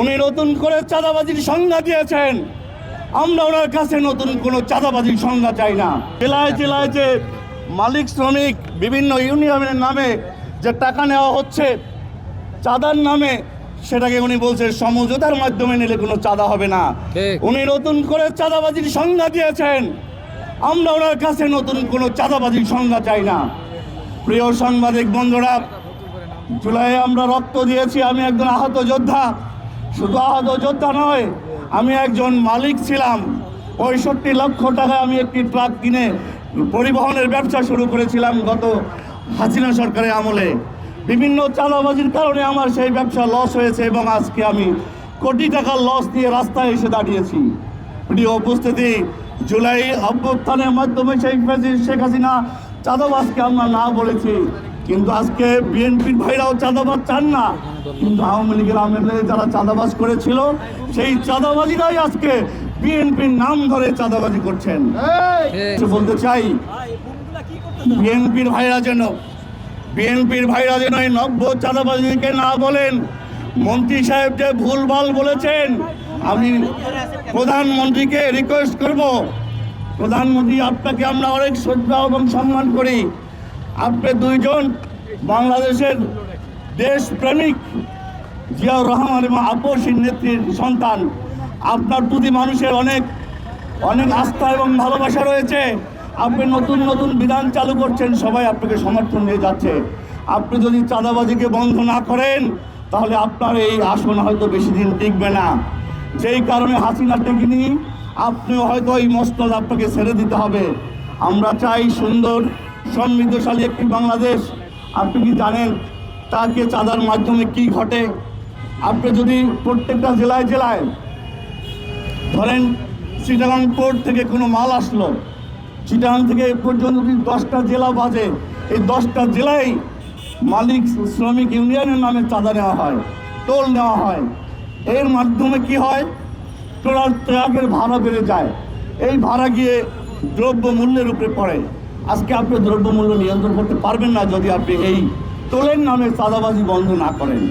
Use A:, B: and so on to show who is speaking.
A: উনি নতুন করে চাঁদাবাজির সংজ্ঞা দিয়েছেন। আমরা ওনার কাছে নতুন কোনো চাঁদাবাজির সংজ্ঞা চাই না। জেলায় জেলায় যে মালিক শ্রমিক বিভিন্ন ইউনিয়নের নামে যে টাকা নেওয়া হচ্ছে চাঁদার নামে, সেটাকে উনি বলছে সমঝোতার মাধ্যমে নিলে কোনো চাঁদা হবে না। উনি নতুন করে চাঁদাবাজির সংজ্ঞা দিয়েছেন। আমরা ওনার কাছে নতুন কোনো চাঁদাবাজির সংজ্ঞা চাই না। প্রিয় সাংবাদিক বন্ধুরা, জুলাইয়ে আমরা রক্ত দিয়েছি। আমি একজন আহত যোদ্ধা। শুধু আহত যোদ্ধা নয়, আমি একজন মালিক ছিলাম। 65 লক্ষ টাকায় আমি একটি ট্রাক কিনে পরিবহনের ব্যবসা শুরু করেছিলাম গত হাসিনা সরকারের আমলে। বিভিন্ন চাঁদাবাজির কারণে আমার সেই ব্যবসা লস হয়েছে এবং আজকে আমি কোটি টাকার লস দিয়ে রাস্তায় এসে দাঁড়িয়েছি। প্রিয় উপস্থিতি, জুলাই অভ্যুত্থানের মাধ্যমে শেখ হাসিনা চাঁদাবাজকে আমরা না বলেছি, কিন্তু আজকে বিএনপির ভাইরাও চাঁদাবাজ চান না। কিন্তু আওয়ামী লীগের আমলে যারা চাঁদাবাজ করেছিল সেই চাঁদাবাজিরাই আজকে বিএনপির নাম ধরে চাঁদাবাজি করছেন। বলতে চাই বিএনপির ভাইরা যেন এই নব্য চাঁদাবাজিকে না বলেন। মন্ত্রী সাহেব যে ভুলভাল বলেছেন, আমি প্রধানমন্ত্রীকে রিকোয়েস্ট করব, প্রধানমন্ত্রী আপনাকে আমরা অনেক শ্রদ্ধা এবং সম্মান করি। আপনি দুইজন বাংলাদেশের দেশপ্রেমিক জিয়াউর রহমান এবং আপসীর নেত্রীর সন্তান। আপনার প্রতি মানুষের অনেক অনেক আস্থা এবং ভালোবাসা রয়েছে। আপনি নতুন নতুন বিধান চালু করছেন, সবাই আপনাকে সমর্থন দিয়ে যাচ্ছে। আপনি যদি চাঁদাবাজিকে বন্ধ না করেন তাহলে আপনার এই আসন হয়তো বেশি দিন টিকবে না। যেই কারণে হাসিনা টেকেনি, আপনিও হয়তো এই মসনদ আপনাকে ছেড়ে দিতে হবে। আমরা চাই সুন্দর সমৃদ্ধশালী একটি বাংলাদেশ। আপনি কি জানেন তাকে চাঁদার মাধ্যমে কি ঘটে? আপনি যদি প্রত্যেকটা জেলায় জেলায় ধরেন চিটাগাং পোর্ট থেকে কোনো মাল আসলো, চিটাগাং থেকে এ পর্যন্ত যদি 10টা জেলা বাজে, এই 10টা জেলায় মালিক শ্রমিক ইউনিয়নের নামে চাঁদা নেওয়া হয়, টোল নেওয়া হয়। এর মাধ্যমে কি হয়? ট্রাকের ভাড়া বেড়ে যায়। এই ভাড়া গিয়ে দ্রব্য মূল্যের উপরে পড়ে। আজকে আপনি দ্রব্যমূল্য নিয়ন্ত্রণ করতে পারবেন না যদি আপনি এই টোলের নামে চাঁদাবাজি বন্ধ না করেন।